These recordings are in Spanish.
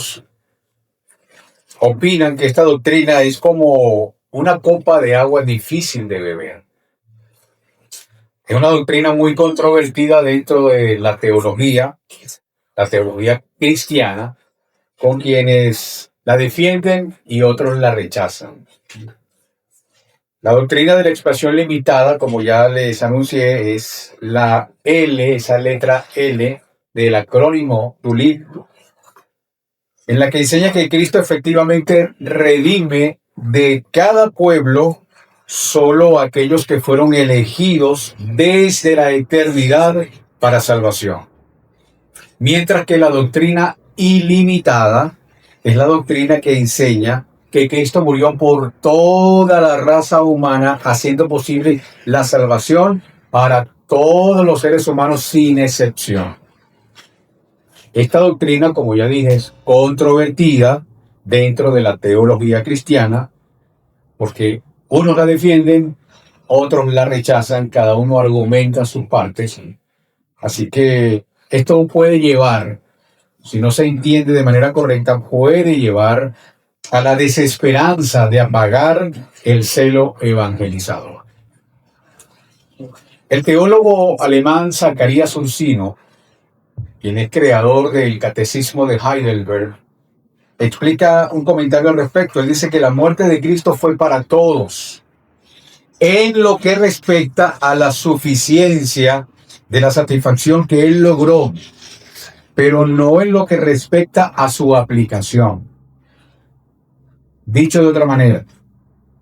estudiosos opinan que esta doctrina es como una copa de agua difícil de beber. Es una doctrina muy controvertida dentro de la teología cristiana, con quienes la defienden y otros la rechazan. La doctrina de la expiación limitada, como ya les anuncié, es la L, esa letra L del acrónimo TULIP, en la que enseña que Cristo efectivamente redime de cada pueblo solo aquellos que fueron elegidos desde la eternidad para salvación. Mientras que la doctrina ilimitada es la doctrina que enseña que Cristo murió por toda la raza humana, haciendo posible la salvación para todos los seres humanos sin excepción. Esta doctrina, como ya dije, es controvertida dentro de la teología cristiana, porque unos la defienden, otros la rechazan, cada uno argumenta sus partes. Así que esto puede llevar, si no se entiende de manera correcta, puede llevar a la desesperanza de apagar el celo evangelizador. El teólogo alemán Zacarías Ursino, quien es creador del Catecismo de Heidelberg, explica un comentario al respecto. Él dice que la muerte de Cristo fue para todos, en lo que respecta a la suficiencia de la satisfacción que Él logró, pero no en lo que respecta a su aplicación. Dicho de otra manera,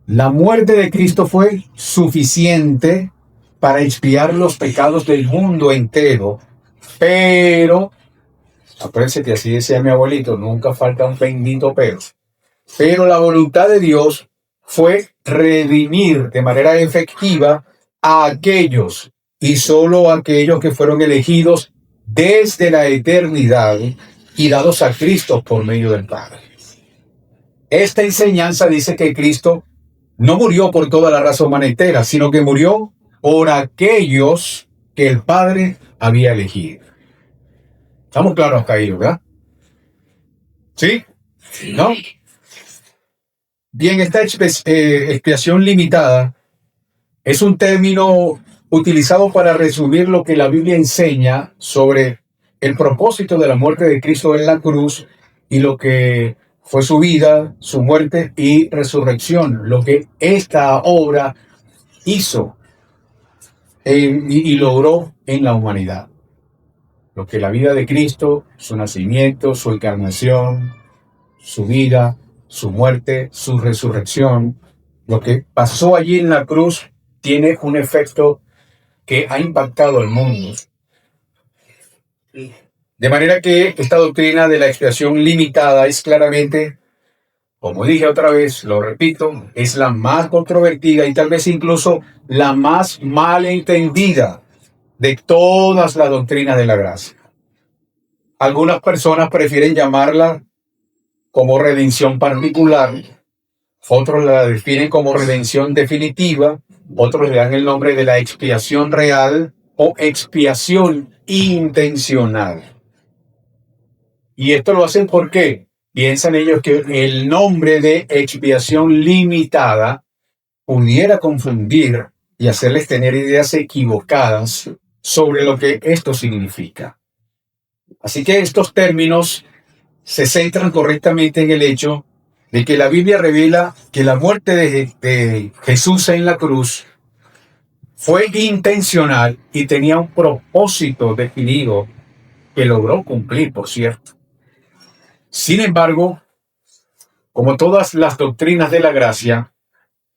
la muerte de Cristo fue suficiente para expiar los pecados del mundo entero, pero, acuérdense que así decía mi abuelito, nunca falta un bendito pero la voluntad de Dios fue redimir de manera efectiva a aquellos y solo a aquellos que fueron elegidos desde la eternidad y dados a Cristo por medio del Padre. Esta enseñanza dice que Cristo no murió por toda la raza humana entera, sino que murió por aquellos que el Padre había elegido. ¿Estamos claros hasta ahí, verdad? ¿Sí? ¿No? Bien, esta expiación limitada es un término utilizado para resumir lo que la Biblia enseña sobre el propósito de la muerte de Cristo en la cruz y lo que fue su vida, su muerte y resurrección, lo que esta obra hizo y logró en la humanidad. Lo que la vida de Cristo, su nacimiento, su encarnación, su vida, su muerte, su resurrección, lo que pasó allí en la cruz tiene un efecto que ha impactado al mundo. De manera que esta doctrina de la expiación limitada es claramente, como dije otra vez, lo repito, es la más controvertida y tal vez incluso la más mal entendida de todas las doctrinas de la gracia. Algunas personas prefieren llamarla como redención particular, otros la definen como redención definitiva, otros le dan el nombre de la expiación real o expiación intencional. Y esto lo hacen porque piensan ellos que el nombre de expiación limitada pudiera confundir y hacerles tener ideas equivocadas sobre lo que esto significa. Así que estos términos se centran correctamente en el hecho de que la Biblia revela que la muerte de Jesús en la cruz fue intencional y tenía un propósito definido que logró cumplir, por cierto. Sin embargo, como todas las doctrinas de la gracia,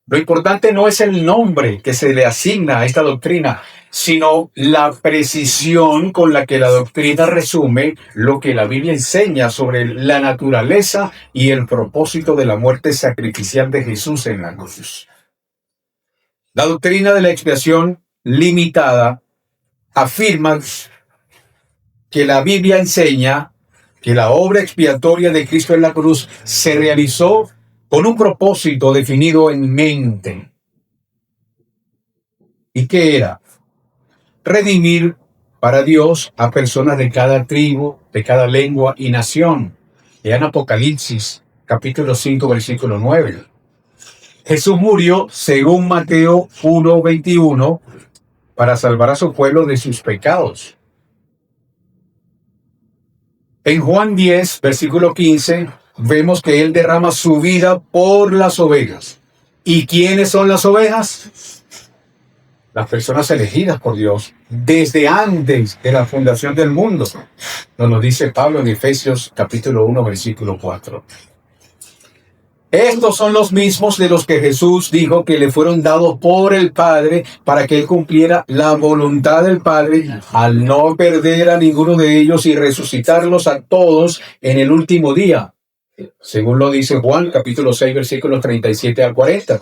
lo importante no es el nombre que se le asigna a esta doctrina, sino la precisión con la que la doctrina resume lo que la Biblia enseña sobre la naturaleza y el propósito de la muerte sacrificial de Jesús en la cruz. La doctrina de la expiación limitada afirma que la Biblia enseña que la obra expiatoria de Cristo en la cruz se realizó con un propósito definido en mente. ¿Y qué era? Redimir para Dios a personas de cada tribu, de cada lengua y nación, En Apocalipsis, capítulo 5, versículo 9. Jesús murió, según Mateo 1:21, para salvar a su pueblo de sus pecados. En Juan 10, versículo 15, vemos que Él derrama su vida por las ovejas. ¿Y quiénes son las ovejas? Las personas elegidas por Dios desde antes de la fundación del mundo. Nos lo dice Pablo en Efesios capítulo 1, versículo 4. Estos son los mismos de los que Jesús dijo que le fueron dados por el Padre para que Él cumpliera la voluntad del Padre al no perder a ninguno de ellos y resucitarlos a todos en el último día. Según lo dice Juan, capítulo 6, versículos 37 al 40.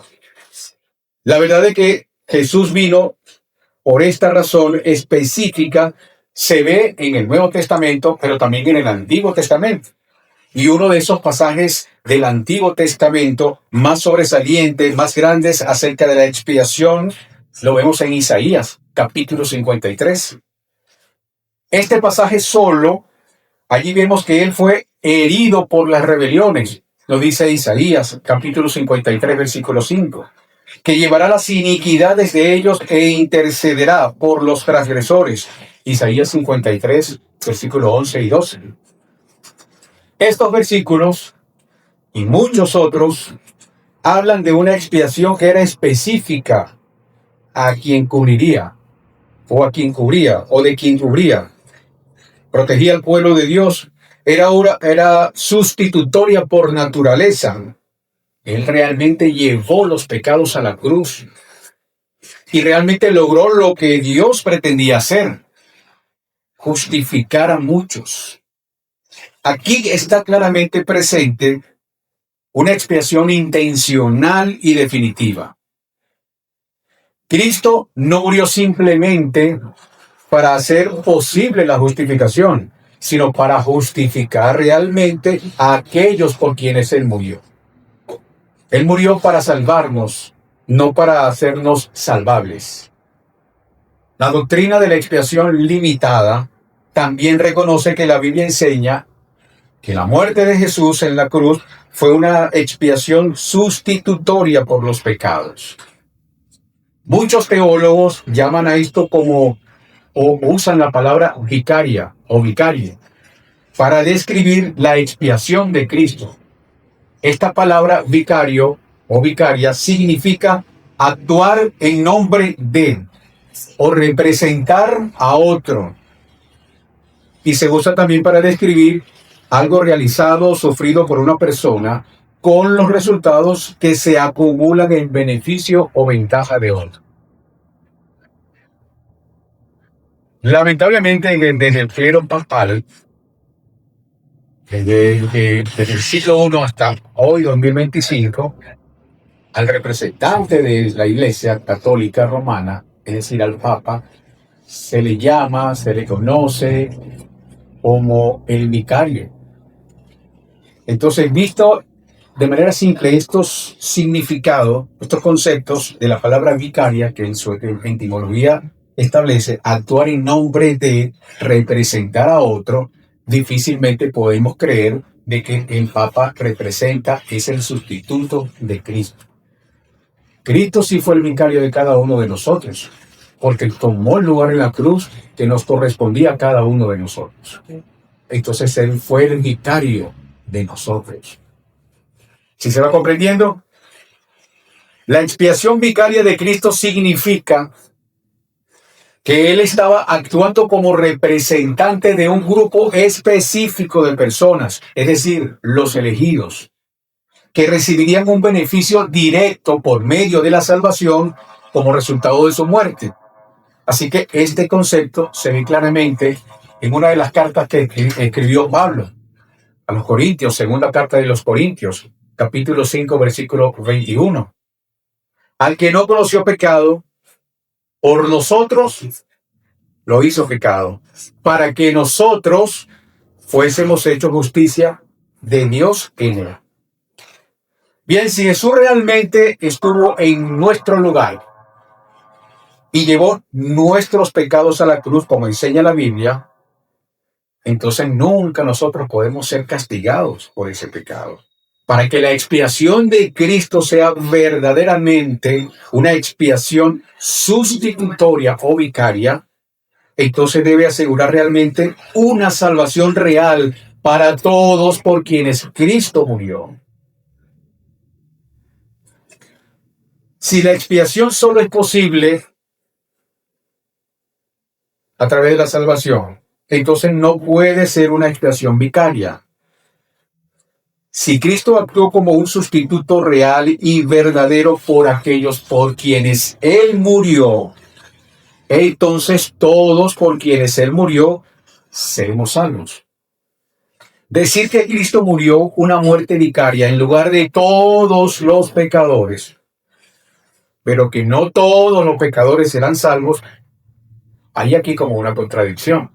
La verdad es que Jesús vino por esta razón específica, se ve en el Nuevo Testamento, pero también en el Antiguo Testamento. Y uno de esos pasajes del Antiguo Testamento más sobresalientes, más grandes acerca de la expiación, lo vemos en Isaías, capítulo 53. Este pasaje solo, allí vemos que Él fue herido por las rebeliones. Lo dice Isaías, capítulo 53, versículo 5. Que llevará las iniquidades de ellos e intercederá por los transgresores. Isaías 53, versículo 11 y 12. Estos versículos y muchos otros hablan de una expiación que era específica a quien cubriría, o a quien cubría, o de quien cubría. Protegía al pueblo de Dios. Era sustitutoria por naturaleza. Él realmente llevó los pecados a la cruz y realmente logró lo que Dios pretendía hacer: justificar a muchos. Aquí está claramente presente una expiación intencional y definitiva. Cristo no murió simplemente para hacer posible la justificación, sino para justificar realmente a aquellos por quienes Él murió. Él murió para salvarnos, no para hacernos salvables. La doctrina de la expiación limitada también reconoce que la Biblia enseña que la muerte de Jesús en la cruz fue una expiación sustitutoria por los pecados. Muchos teólogos llaman a esto o usan la palabra vicaria o vicario para describir la expiación de Cristo. Esta palabra vicario o vicaria significa actuar en nombre de o representar a otro. Y se usa también para describir algo realizado o sufrido por una persona con los resultados que se acumulan en beneficio o ventaja de otro. Lamentablemente, desde el clero papal, desde el siglo I hasta hoy, 2025, al representante de la Iglesia Católica Romana, es decir, al Papa, se le llama, se le conoce como el vicario. Entonces, visto de manera simple estos significados, estos conceptos de la palabra vicaria, que en su etimología establece actuar en nombre de, representar a otro, difícilmente podemos creer de que el Papa representa, es el sustituto de Cristo. Cristo sí fue el vicario de cada uno de nosotros, porque tomó el lugar en la cruz que nos correspondía a cada uno de nosotros. Entonces Él fue el vicario de nosotros. ¿Sí se va comprendiendo? La expiación vicaria de Cristo significa que Él estaba actuando como representante de un grupo específico de personas, es decir, los elegidos, que recibirían un beneficio directo por medio de la salvación como resultado de su muerte. Así que este concepto se ve claramente en una de las cartas que escribió Pablo a los Corintios, segunda carta de los Corintios, capítulo 5, versículo 21. Al que no conoció pecado, por nosotros lo hizo pecado, para que nosotros fuésemos hechos justicia de Dios en él. Bien, si Jesús realmente estuvo en nuestro lugar y llevó nuestros pecados a la cruz, como enseña la Biblia, entonces nunca nosotros podemos ser castigados por ese pecado. Para que la expiación de Cristo sea verdaderamente una expiación sustitutoria o vicaria, entonces debe asegurar realmente una salvación real para todos por quienes Cristo murió. Si la expiación solo es posible a través de la salvación, entonces no puede ser una expiación vicaria. Si Cristo actuó como un sustituto real y verdadero por aquellos por quienes Él murió, entonces todos por quienes Él murió seremos salvos. Decir que Cristo murió una muerte vicaria en lugar de todos los pecadores, pero que no todos los pecadores serán salvos, hay aquí como una contradicción.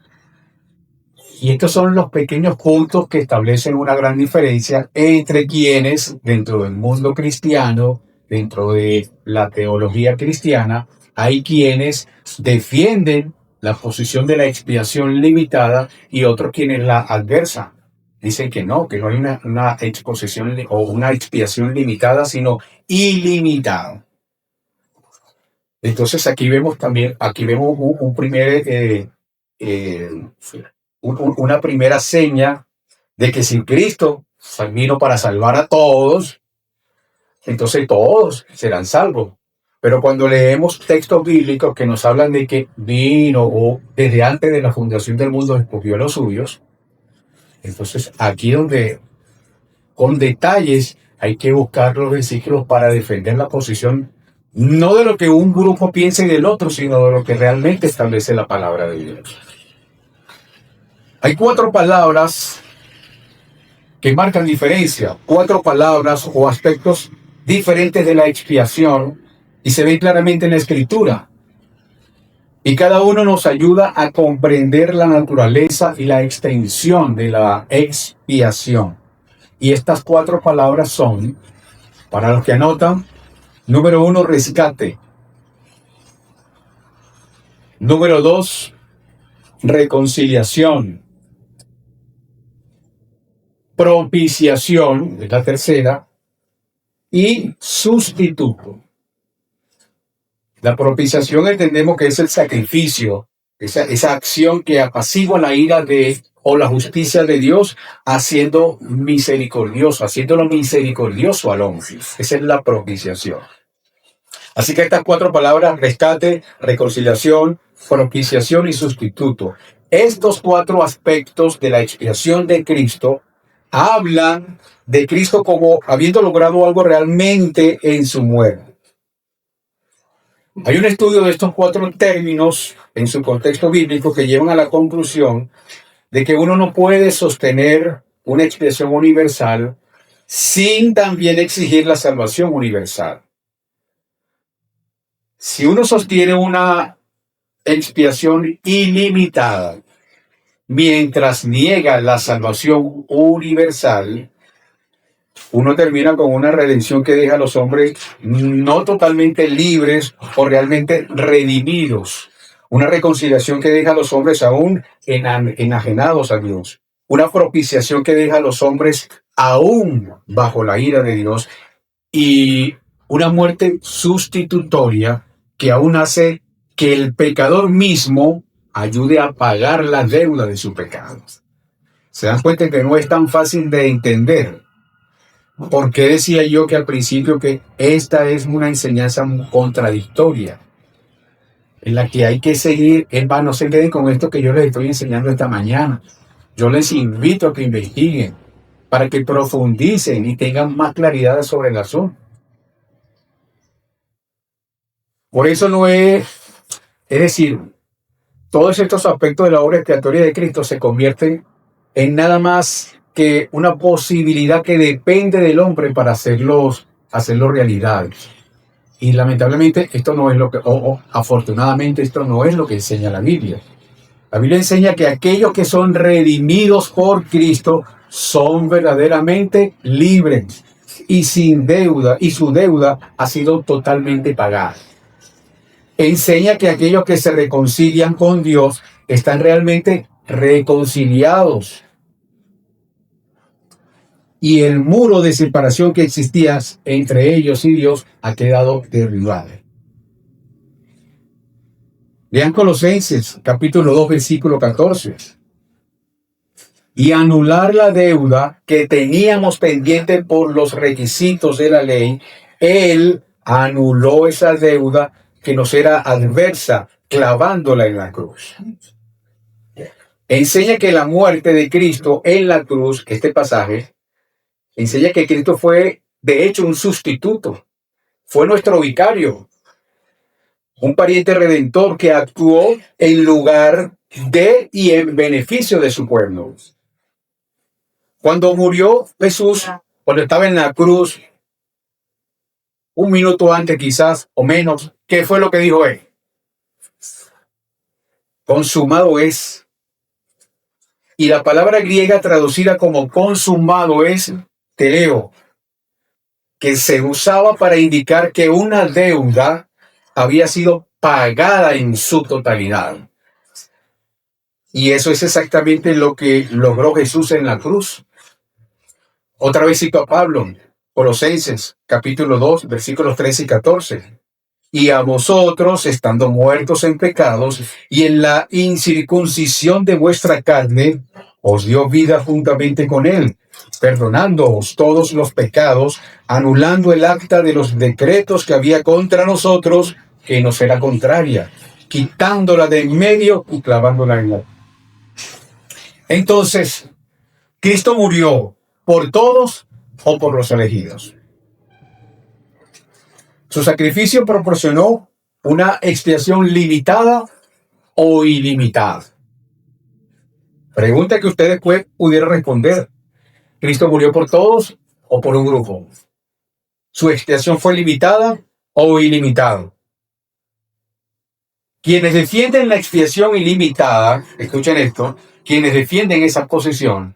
Y estos son los pequeños puntos que establecen una gran diferencia entre quienes, dentro del mundo cristiano, dentro de la teología cristiana, hay quienes defienden la posición de la expiación limitada y otros quienes la adversan. Dicen que no hay una exposición o una expiación limitada, sino ilimitada. Entonces aquí vemos una primera seña de que si Cristo vino para salvar a todos, entonces todos serán salvos. Pero cuando leemos textos bíblicos que nos hablan de que vino o desde antes de la fundación del mundo escogió a los suyos, entonces aquí donde con detalles hay que buscar los versículos para defender la posición, no de lo que un grupo piense del otro, sino de lo que realmente establece la palabra de Dios. Hay 4 palabras que marcan diferencia, 4 palabras o aspectos diferentes de la expiación y se ve claramente en la Escritura. Y cada uno nos ayuda a comprender la naturaleza y la extensión de la expiación. Y estas 4 palabras son, para los que anotan, número 1, rescate. Número 2, reconciliación. Propiciación, es la tercera, y sustituto. La propiciación entendemos que es el sacrificio, esa acción que apacigua la ira o la justicia de Dios, haciéndolo misericordioso al hombre. Esa es la propiciación. Así que estas 4 palabras, rescate, reconciliación, propiciación y sustituto. Estos 4 aspectos de la expiación de Cristo hablan de Cristo como habiendo logrado algo realmente en su muerte. Hay un estudio de estos 4 términos en su contexto bíblico que llevan a la conclusión de que uno no puede sostener una expiación universal sin también exigir la salvación universal. Si uno sostiene una expiación ilimitada mientras niega la salvación universal, uno termina con una redención que deja a los hombres no totalmente libres o realmente redimidos. Una reconciliación que deja a los hombres aún enajenados a Dios. Una propiciación que deja a los hombres aún bajo la ira de Dios. Y una muerte sustitutoria que aún hace que el pecador mismo ayude a pagar la deuda de su pecado. Se dan cuenta que no es tan fácil de entender. ¿Por qué decía yo que al principio que esta es una enseñanza contradictoria? En la que hay que seguir, no se queden con esto que yo les estoy enseñando esta mañana. Yo les invito a que investiguen, para que profundicen y tengan más claridad sobre el asunto. Por eso es decir, todos estos aspectos de la obra expiatoria de Cristo se convierten en nada más que una posibilidad que depende del hombre para hacerlo realidad. Y lamentablemente esto no es lo que, afortunadamente esto no es lo que enseña la Biblia. La Biblia enseña que aquellos que son redimidos por Cristo son verdaderamente libres y sin deuda, y su deuda ha sido totalmente pagada. Enseña que aquellos que se reconcilian con Dios están realmente reconciliados. Y el muro de separación que existía entre ellos y Dios ha quedado derribado. Lean Colosenses, capítulo 2, versículo 14. Y anular la deuda que teníamos pendiente por los requisitos de la ley, Él anuló esa deuda que nos era adversa, clavándola en la cruz. Enseña que la muerte de Cristo en la cruz, este pasaje, enseña que Cristo fue, de hecho, un sustituto. Fue nuestro vicario. Un pariente redentor que actuó en lugar de y en beneficio de su pueblo. Cuando murió Jesús, cuando estaba en la cruz, un minuto antes quizás o menos, ¿qué fue lo que dijo él? Consumado es. Y la palabra griega traducida como consumado es teleo, que se usaba para indicar que una deuda había sido pagada en su totalidad. Y eso es exactamente lo que logró Jesús en la cruz. Otra vez cito a Pablo, Colosenses, capítulo 2, versículos 13 y 14. Y a vosotros, estando muertos en pecados y en la incircuncisión de vuestra carne, os dio vida juntamente con él, perdonándoos todos los pecados, anulando el acta de los decretos que había contra nosotros, que nos era contraria, quitándola de en medio y clavándola en la. Entonces, Cristo murió por todos o por los elegidos. Su sacrificio proporcionó una expiación limitada o ilimitada. Pregunta que ustedes pudieran responder. ¿Cristo murió por todos o por un grupo? ¿Su expiación fue limitada o ilimitada? Quienes defienden la expiación ilimitada, escuchen esto, quienes defienden esa posición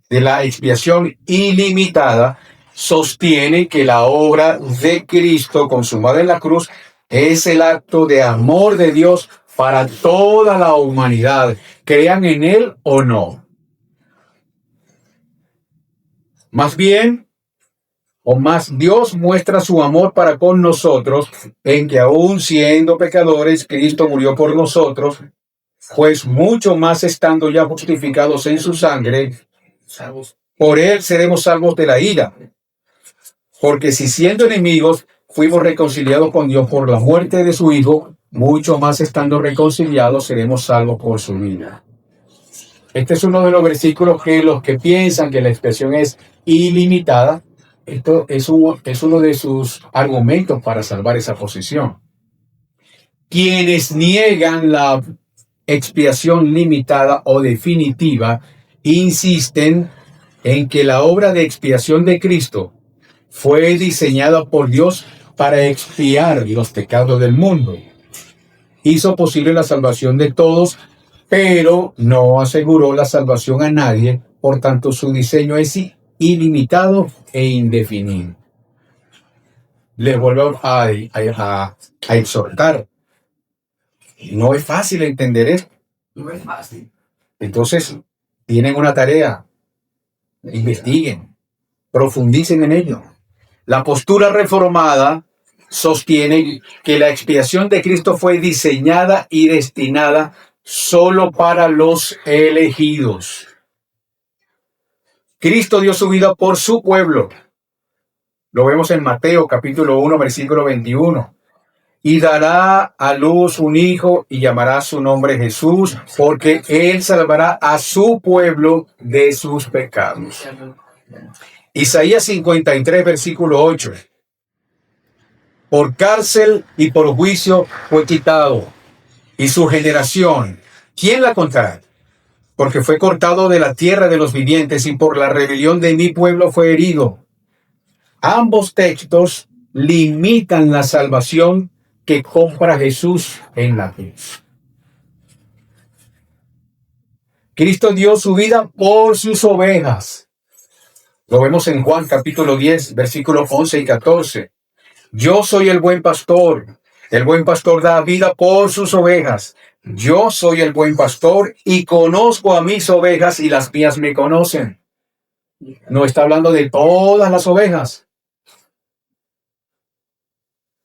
de la expiación ilimitada, sostienen que la obra de Cristo consumada en la cruz es el acto de amor de Dios para toda la humanidad, crean en Él o no. Más bien, Dios muestra su amor para con nosotros en que aún siendo pecadores, Cristo murió por nosotros, pues mucho más estando ya justificados en su sangre, por Él seremos salvos de la ira. Porque si siendo enemigos fuimos reconciliados con Dios por la muerte de su Hijo, mucho más estando reconciliados seremos salvos por su vida. Este es uno de los versículos que los que piensan que la expresión es ilimitada, esto es uno de sus argumentos para salvar esa posición. Quienes niegan la expiación limitada o definitiva insisten en que la obra de expiación de Cristo fue diseñada por Dios para expiar los pecados del mundo. Hizo posible la salvación de todos, pero no aseguró la salvación a nadie. Por tanto, su diseño es ilimitado e indefinido. Les vuelvo a exhortar. No es fácil entender esto. No es fácil. Entonces, tienen una tarea. Investiguen. Profundicen en ello. La postura reformada sostiene que la expiación de Cristo fue diseñada y destinada solo para los elegidos. Cristo dio su vida por su pueblo. Lo vemos en Mateo capítulo 1, versículo 21. Y dará a luz un hijo y llamará su nombre Jesús, porque él salvará a su pueblo de sus pecados. Isaías 53, versículo 8. Por cárcel y por juicio fue quitado, y su generación, ¿quién la contará? Porque fue cortado de la tierra de los vivientes, y por la rebelión de mi pueblo fue herido. Ambos textos limitan la salvación que compra Jesús en la cruz. Cristo dio su vida por sus ovejas. Lo vemos en Juan capítulo 10, versículos 11 y 14. Yo soy el buen pastor. El buen pastor da vida por sus ovejas. Yo soy el buen pastor y conozco a mis ovejas y las mías me conocen. No está hablando de todas las ovejas.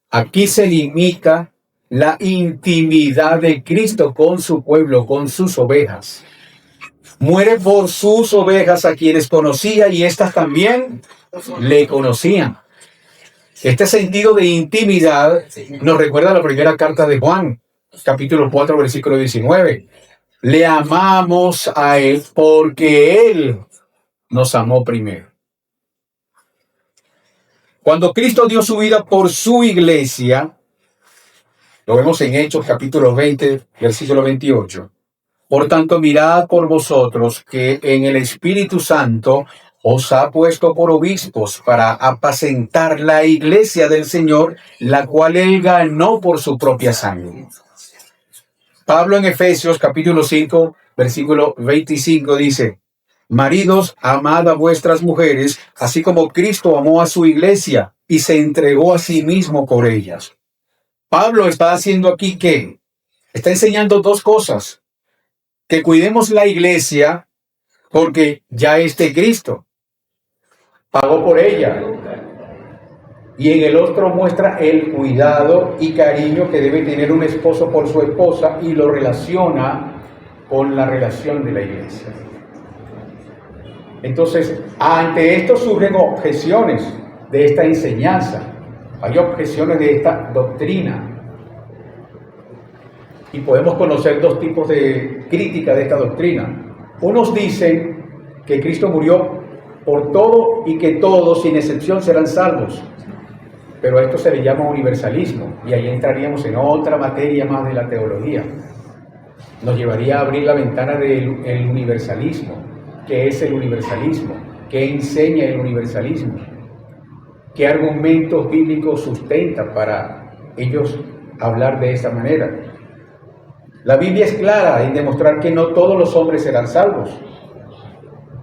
Aquí se limita la intimidad de Cristo con su pueblo, con sus ovejas. Muere por sus ovejas a quienes conocía y éstas también le conocían. Este sentido de intimidad nos recuerda la primera carta de Juan, capítulo 4, versículo 19. Le amamos a Él porque Él nos amó primero. Cuando Cristo dio su vida por su iglesia, lo vemos en Hechos capítulo 20, versículo 28. Por tanto, mirad por vosotros que en el Espíritu Santo os ha puesto por obispos para apacentar la iglesia del Señor, la cual Él ganó por su propia sangre. Pablo en Efesios capítulo 5, versículo 25 dice: maridos, amad a vuestras mujeres, así como Cristo amó a su iglesia y se entregó a sí mismo por ellas. Pablo está haciendo aquí ¿qué? Está enseñando dos cosas. Que cuidemos la iglesia porque ya es de Cristo. Pagó por ella. Y en el otro muestra el cuidado y cariño que debe tener un esposo por su esposa y lo relaciona con la relación de la iglesia. Entonces, ante esto surgen objeciones de esta enseñanza. Hay objeciones de esta doctrina. Y podemos conocer dos tipos de crítica de esta doctrina. Unos dicen que Cristo murió por todo y que todos, sin excepción, serán salvos. Pero a esto se le llama universalismo. Y ahí entraríamos en otra materia más de la teología. Nos llevaría a abrir la ventana del universalismo. ¿Qué es el universalismo? ¿Qué enseña el universalismo? ¿Qué argumentos bíblicos sustenta para ellos hablar de esa manera? La Biblia es clara en demostrar que no todos los hombres serán salvos.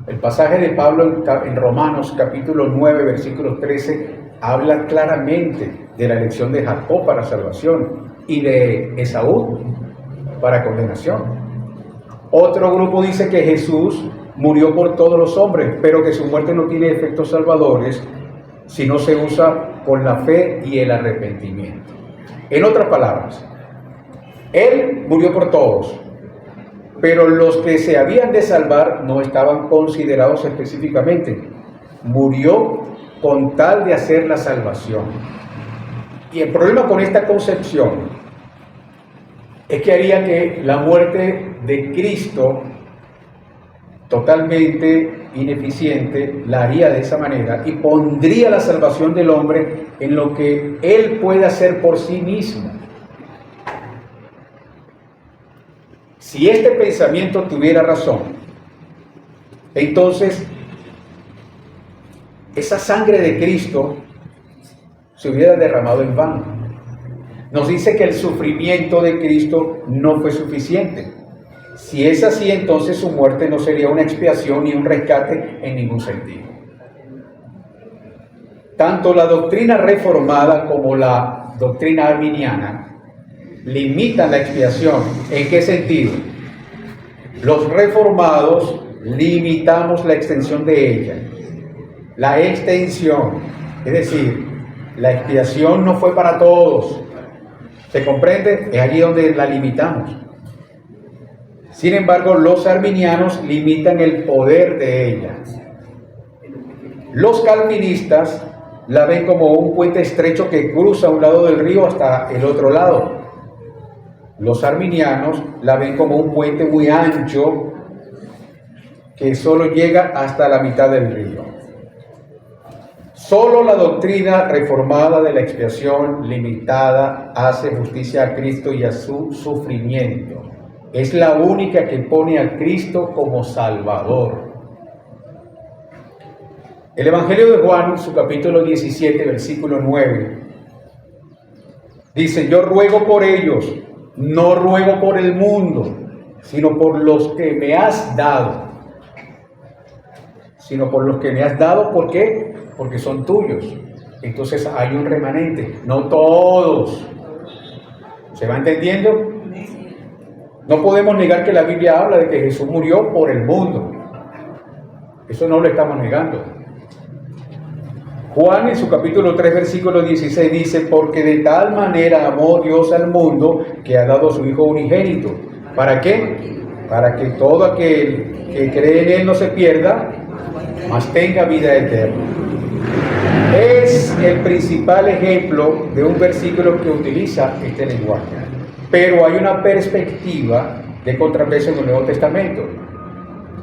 El pasaje de Pablo en Romanos capítulo 9, versículo 13, habla claramente de la elección de Jacob para salvación y de Esaú para condenación. Otro grupo dice que Jesús murió por todos los hombres, pero que su muerte no tiene efectos salvadores si no se usa con la fe y el arrepentimiento. En otras palabras, Él murió por todos, pero los que se habían de salvar no estaban considerados específicamente. Murió con tal de hacer la salvación. Y el problema con esta concepción es que haría que la muerte de Cristo, totalmente ineficiente, la haría de esa manera y pondría la salvación del hombre en lo que Él puede hacer por sí mismo. Si este pensamiento tuviera razón, entonces esa sangre de Cristo se hubiera derramado en vano. Nos dice que el sufrimiento de Cristo no fue suficiente. Si es así, entonces su muerte no sería una expiación ni un rescate en ningún sentido. Tanto la doctrina reformada como la doctrina arminiana limitan la expiación. ¿En qué sentido? Los reformados limitamos la extensión de ella. La extensión, es decir, la expiación no fue para todos. ¿Se comprende? Es allí donde la limitamos. Sin embargo, los arminianos limitan el poder de ella. Los calvinistas la ven como un puente estrecho que cruza un lado del río hasta el otro lado. Los arminianos la ven como un puente muy ancho que solo llega hasta la mitad del río. Solo la doctrina reformada de la expiación limitada hace justicia a Cristo y a su sufrimiento. Es la única que pone a Cristo como Salvador. El Evangelio de Juan, su capítulo 17, versículo 9, dice: yo ruego por ellos, no ruego por el mundo, sino por los que me has dado. Sino por los que me has dado, ¿por qué? Porque son tuyos. Entonces hay un remanente, no todos. ¿Se va entendiendo? No podemos negar que la Biblia habla de que Jesús murió por el mundo. Eso no lo estamos negando. Juan en su capítulo 3, versículo 16 dice: porque de tal manera amó Dios al mundo que ha dado a su Hijo unigénito. ¿Para qué? Para que todo aquel que cree en Él no se pierda, mas tenga vida eterna. Es el principal ejemplo de un versículo que utiliza este lenguaje. Pero hay una perspectiva de contrapeso en el Nuevo Testamento,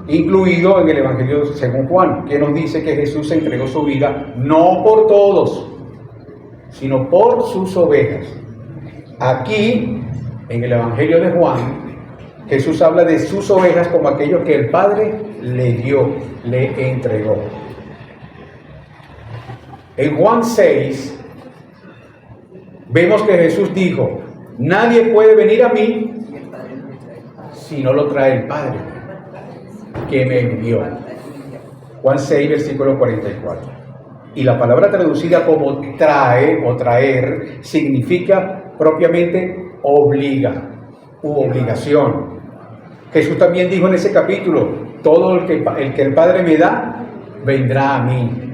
incluido en el Evangelio según Juan, que nos dice que Jesús entregó su vida no por todos, sino por sus ovejas. Aquí, en el Evangelio de Juan, Jesús habla de sus ovejas como aquellos que el Padre le dio, le entregó. En Juan 6, vemos que Jesús dijo: nadie puede venir a mí si no lo trae el Padre que me envió. Juan 6, versículo 44. Y la palabra traducida como trae o traer significa propiamente obliga u obligación. Jesús también dijo en ese capítulo: todo el que el Padre me da, vendrá a mí.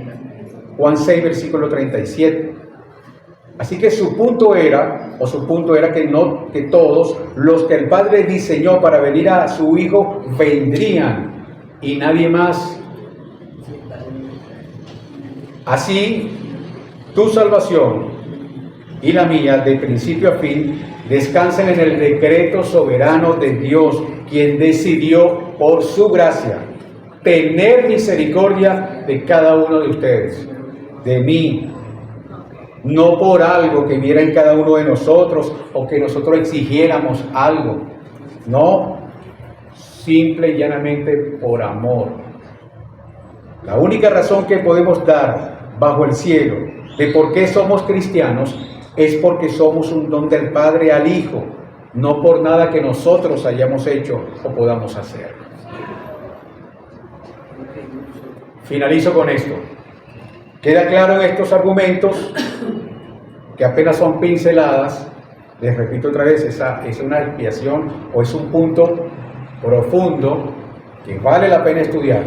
Juan 6, versículo 37. Así que su punto era que todos los que el Padre diseñó para venir a su Hijo vendrían y nadie más. Así, tu salvación y la mía, de principio a fin, descansan en el decreto soberano de Dios, quien decidió por su gracia tener misericordia de cada uno de ustedes, de mí. No por algo que viera en cada uno de nosotros o que nosotros exigiéramos algo. No, simple y llanamente por amor. La única razón que podemos dar bajo el cielo de por qué somos cristianos es porque somos un don del Padre al Hijo, no por nada que nosotros hayamos hecho o podamos hacer. Finalizo con esto. Queda claro en estos argumentos, que apenas son pinceladas. Les repito otra vez, esa es una expiación o es un punto profundo que vale la pena estudiar.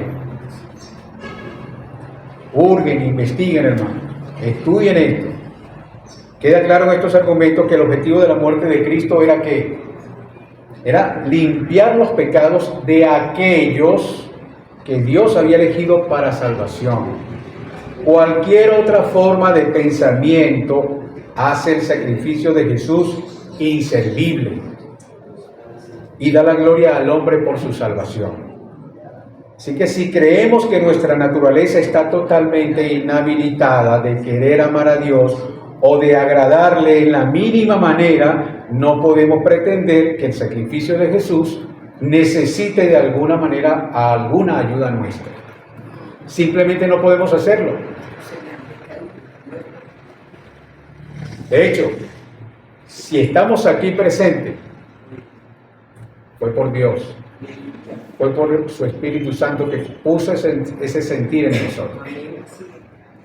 Hurguen, investiguen, hermano, estudien esto. Queda claro en estos argumentos que el objetivo de la muerte de Cristo era ¿qué? Era limpiar los pecados de aquellos que Dios había elegido para salvación. Cualquier otra forma de pensamiento hace el sacrificio de Jesús inservible y da la gloria al hombre por su salvación. Así que si creemos que nuestra naturaleza está totalmente inhabilitada de querer amar a Dios o de agradarle en la mínima manera, no podemos pretender que el sacrificio de Jesús necesite de alguna manera alguna ayuda nuestra. Simplemente no podemos hacerlo. De hecho, si estamos aquí presentes, fue por Dios, fue por su Espíritu Santo que puso ese sentir en nosotros.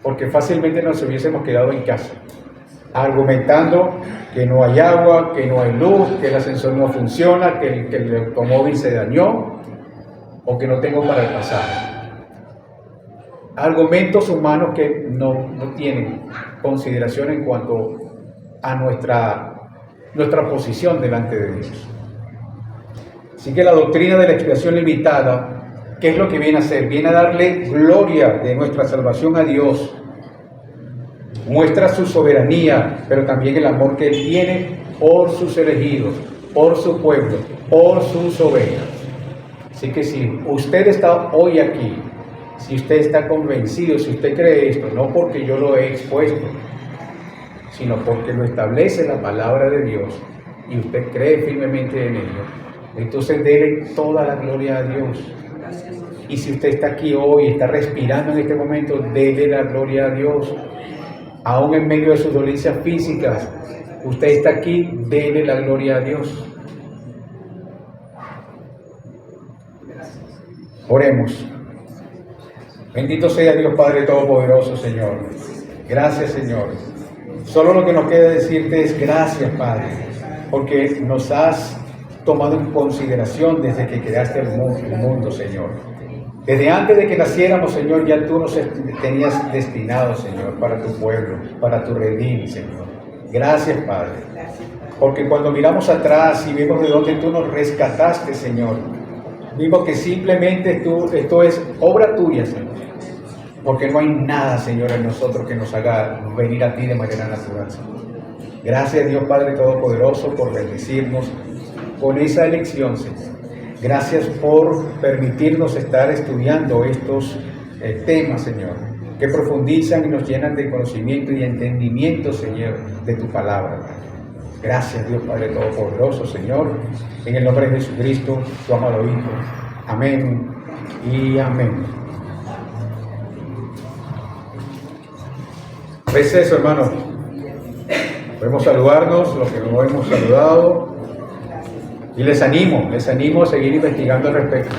Porque fácilmente nos hubiésemos quedado en casa, argumentando que no hay agua, que no hay luz, que el ascensor no funciona, que el automóvil se dañó o que no tengo para el pasaje. Argumentos humanos que no tienen consideración en cuanto a nuestra posición delante de Dios. Así que la doctrina de la expiación limitada, ¿qué es lo que viene a hacer? Viene a darle gloria de nuestra salvación a Dios. Muestra su soberanía, pero también el amor que Él tiene por sus elegidos, por su pueblo, por sus ovejas. Así que si usted está hoy aquí, si usted está convencido, si usted cree esto, no porque yo lo he expuesto, sino porque lo establece la palabra de Dios y usted cree firmemente en ello, entonces dele toda la gloria a Dios. Y si usted está aquí hoy, está respirando en este momento, dele la gloria a Dios. Aún en medio de sus dolencias físicas, usted está aquí, dele la gloria a Dios. Oremos. Bendito sea Dios Padre Todopoderoso, Señor. Gracias, Señor. Solo lo que nos queda decirte es gracias, Padre. porque nos has tomado en consideración desde que creaste el mundo, Señor. Desde antes de que naciéramos, Señor, ya tú nos tenías destinado, Señor, para tu pueblo, para tu redil, Señor. Gracias, Padre. Porque cuando miramos atrás y vemos de dónde tú nos rescataste, Señor, vimos que simplemente esto es obra tuya, Señor. Porque no hay nada, Señor, en nosotros que nos haga venir a ti de manera natural, Señor. Gracias, Dios Padre Todopoderoso, por bendecirnos con esa elección, Señor. Gracias por permitirnos estar estudiando estos temas, Señor, que profundizan y nos llenan de conocimiento y entendimiento, Señor, de tu palabra. Gracias, Dios Padre Todopoderoso, Señor, en el nombre de Jesucristo, tu amado Hijo. Amén y amén. Es eso, hermanos. Podemos saludarnos, los que no hemos saludado. Y les animo a seguir investigando al respecto.